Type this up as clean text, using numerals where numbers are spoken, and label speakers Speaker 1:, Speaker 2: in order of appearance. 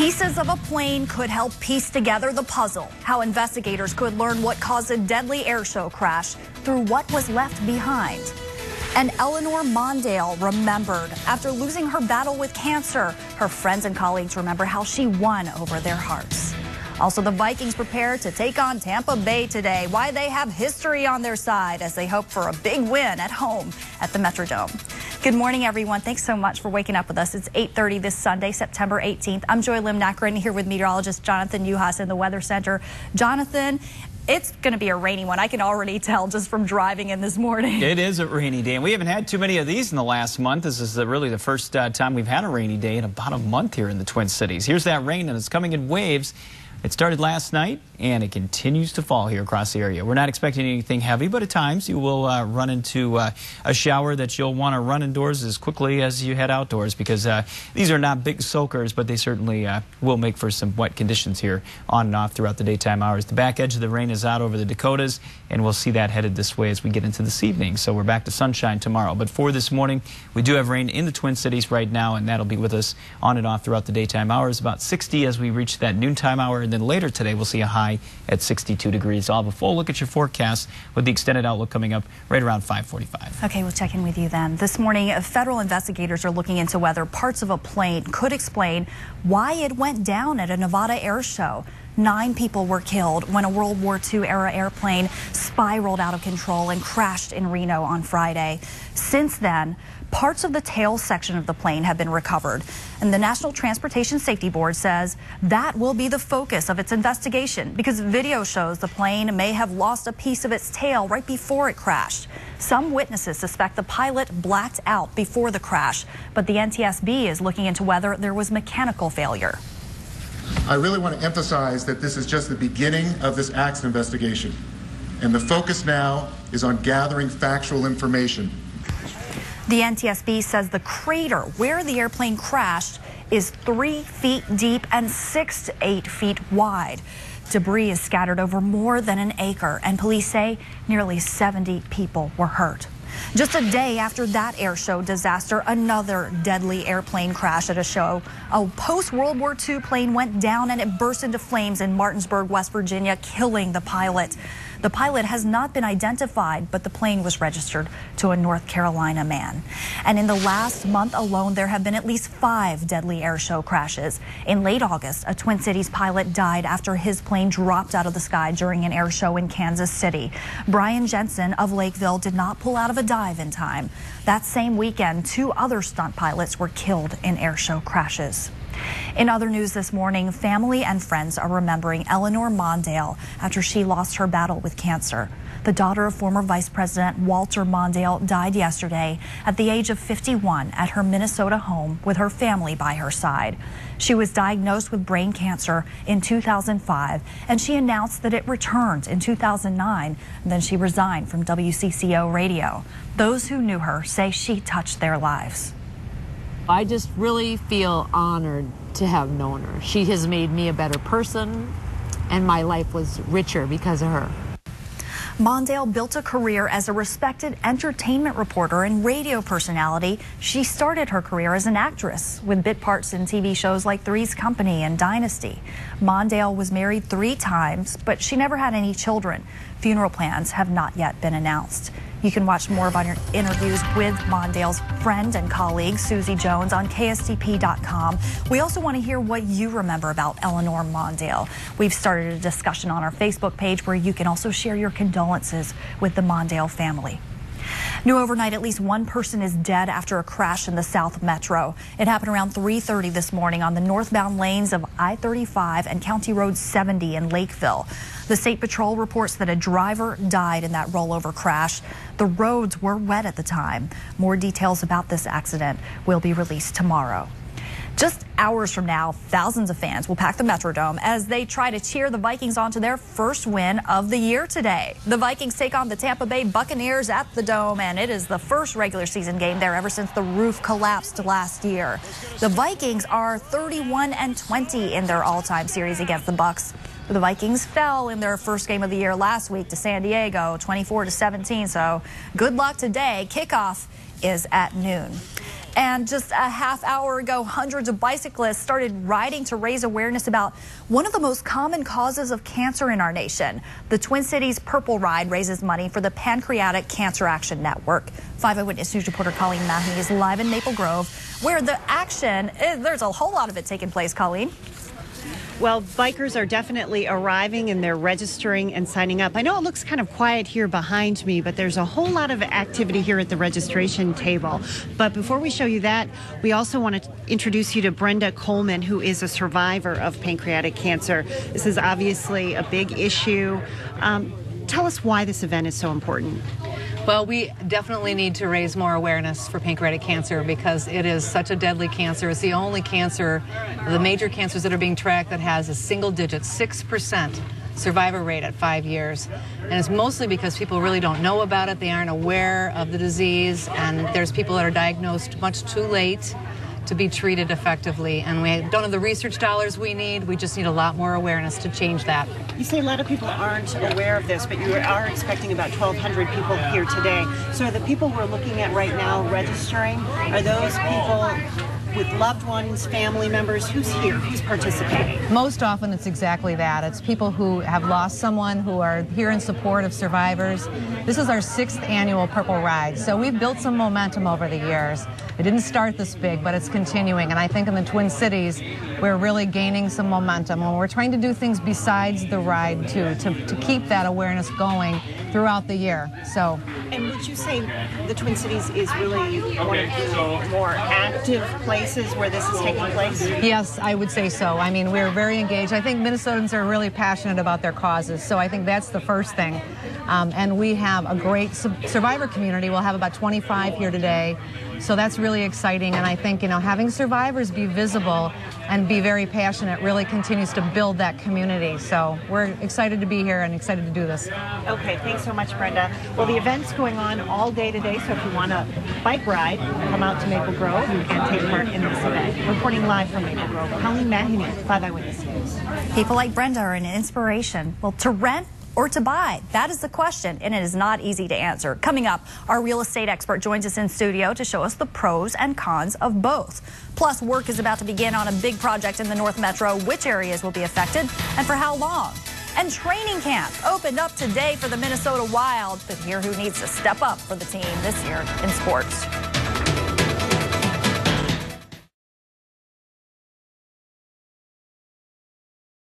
Speaker 1: Pieces of a plane could help piece together the puzzle. How investigators could learn what caused a deadly air show crash through what was left behind. And Eleanor Mondale remembered after losing her battle with cancer. Her friends and colleagues remember how she won over their hearts. Also, the Vikings prepare to take on Tampa Bay today. Why they have history on their side as they hope for a big win at home at the Metrodome. Good morning, everyone. Thanks so much for waking up with us. It's 8:30 this Sunday, September 18th. I'm Lim Nakrin here with meteorologist Jonathan Uhas in the Weather Center. Jonathan, it's going to be a rainy one. I can already tell just from driving in this morning.
Speaker 2: It is a rainy day, and we haven't had too many of these in the last month. This is really the first time we've had a rainy day in about a month here in the Twin Cities. Here's that rain, and it's coming in waves. It started last night, and it continues to fall here across the area. We're not expecting anything heavy, but at times you will run into a shower that you'll want to run indoors as quickly as you head outdoors, because these are not big soakers, but they certainly will make for some wet conditions here on and off throughout the daytime hours. The back edge of the rain is out over the Dakotas, and we'll see that headed this way as we get into this evening. So we're back to sunshine tomorrow. But for this morning, we do have rain in the Twin Cities right now, and that'll be with us on and off throughout the daytime hours. About 60 as we reach that noontime hour. And then later today, we'll see a high at 62 degrees. I'll have a full look at your forecast with the extended outlook coming up right around 5:45.
Speaker 1: Okay, we'll check in with you then. This morning, federal investigators are looking into whether parts of a plane could explain why it went down at a Nevada air show. 9 people were killed when a World War II era airplane spiraled out of control and crashed in Reno on Friday. Since then, parts of the tail section of the plane have been recovered, and the National Transportation Safety Board says that will be the focus of its investigation because video shows the plane may have lost a piece of its tail right before it crashed. Some witnesses suspect the pilot blacked out before the crash, but the NTSB is looking into whether there was mechanical failure.
Speaker 3: I really want to emphasize that this is just the beginning of this accident investigation, and the focus now is on gathering factual information.
Speaker 1: The NTSB says the crater where the airplane crashed is 3 feet deep and 6 to 8 feet wide. Debris is scattered over more than an acre, and police say nearly 70 people were hurt. Just a day after that air show disaster, another deadly airplane crash at a show. A post-World War II plane went down and it burst into flames in Martinsburg, West Virginia, killing the pilot. The pilot has not been identified, but the plane was registered to a North Carolina man. And in the last month alone, there have been at least 5 deadly air show crashes. In late August, a Twin Cities pilot died after his plane dropped out of the sky during an air show in Kansas City. Brian Jensen of Lakeville did not pull out of a dive in time. That same weekend, 2 other stunt pilots were killed in air show crashes. In other news this morning, family and friends are remembering Eleanor Mondale after she lost her battle with cancer. The daughter of former Vice President Walter Mondale died yesterday at the age of 51 at her Minnesota home with her family by her side. She was diagnosed with brain cancer in 2005, and she announced that it returned in 2009, and then she resigned from WCCO radio. Those who knew her say she touched their lives.
Speaker 4: I just really feel honored to have known her. She has made me a better person, and my life was richer because of her.
Speaker 1: Mondale built a career as a respected entertainment reporter and radio personality. She started her career as an actress with bit parts in TV shows like Three's Company and Dynasty. Mondale was married 3 times, but she never had any children. Funeral plans have not yet been announced. You can watch more of our interviews with Mondale's friend and colleague, Susie Jones, on KSTP.com. We also want to hear what you remember about Eleanor Mondale. We've started a discussion on our Facebook page where you can also share your condolences with the Mondale family. New overnight, at least 1 person is dead after a crash in the South Metro. It happened around 3:30 this morning on the northbound lanes of I-35 and County Road 70 in Lakeville. The State Patrol reports that a driver died in that rollover crash. The roads were wet at the time. More details about this accident will be released tomorrow. Just hours from now, thousands of fans will pack the Metrodome as they try to cheer the Vikings on to their first win of the year today. The Vikings take on the Tampa Bay Buccaneers at the Dome, and it is the first regular season game there ever since the roof collapsed last year. The Vikings are 31-20 in their all-time series against the Bucs. The Vikings fell in their first game of the year last week to San Diego, 24-17, so good luck today. Kickoff is at noon. And just a half hour ago, hundreds of bicyclists started riding to raise awareness about one of the most common causes of cancer in our nation. The Twin Cities Purple Ride raises money for the Pancreatic Cancer Action Network. 5 Eyewitness News reporter Colleen Mahoney is live in Maple Grove, where the action, there's a whole lot of it taking place, Colleen.
Speaker 5: Well, bikers are definitely arriving and they're registering and signing up. I know it looks kind of quiet here behind me, but there's a whole lot of activity here at the registration table. But before we show you that, we also want to introduce you to Brenda Coleman, who is a survivor of pancreatic cancer. This is obviously a big issue. Tell us why this event is so important.
Speaker 6: Well, we definitely need to raise more awareness for pancreatic cancer because it is such a deadly cancer. It's the only cancer, the major cancers that are being tracked, that has a single-digit 6% survivor rate at 5 years. And it's mostly because people really don't know about it. They aren't aware of the disease, and there's people that are diagnosed much too late to be treated effectively, and we don't have the research dollars we need. We just need a lot more awareness to change that.
Speaker 5: You say a lot of people aren't aware of this, but you are expecting about 1,200 people here today. So are the people we're looking at right now registering, are those people with loved ones, family members? Who's here? Who's participating?
Speaker 7: Most often it's exactly that. It's people who have lost someone, who are here in support of survivors. This is our 6th annual Purple Ride, so we've built some momentum over the years. It didn't start this big, but it's continuing, and I think in the Twin Cities we're really gaining some momentum, and we're trying to do things besides the ride too, to keep that awareness going throughout the year. So.
Speaker 5: And would you say the Twin Cities is really one of the more active places where this is taking place?
Speaker 7: Yes, I would say so. I mean, we're very engaged. I think Minnesotans are really passionate about their causes, so I think that's the first thing. And we have a great survivor community. We'll have about 25 here today, so that's really exciting. And I think, you know, having survivors be visible and be very passionate really continues to build that community. So we're excited to be here and excited to do this.
Speaker 5: Okay, thanks so much, Brenda. Well, the event's going on all day today, so if you want a bike ride, come out to Maple Grove and take part in this event. Reporting live from Maple Grove, Colleen Mahoney, 5 Eyewitness News.
Speaker 1: People like Brenda are an inspiration. Well, to rent or to buy? That is the question, and it is not easy to answer. Coming up, our real estate expert joins us in studio to show us the pros and cons of both. Plus, work is about to begin on a big project in the North Metro. Which areas will be affected and for how long? And training camp opened up today for the Minnesota Wild, but here who needs to step up for the team this year in sports.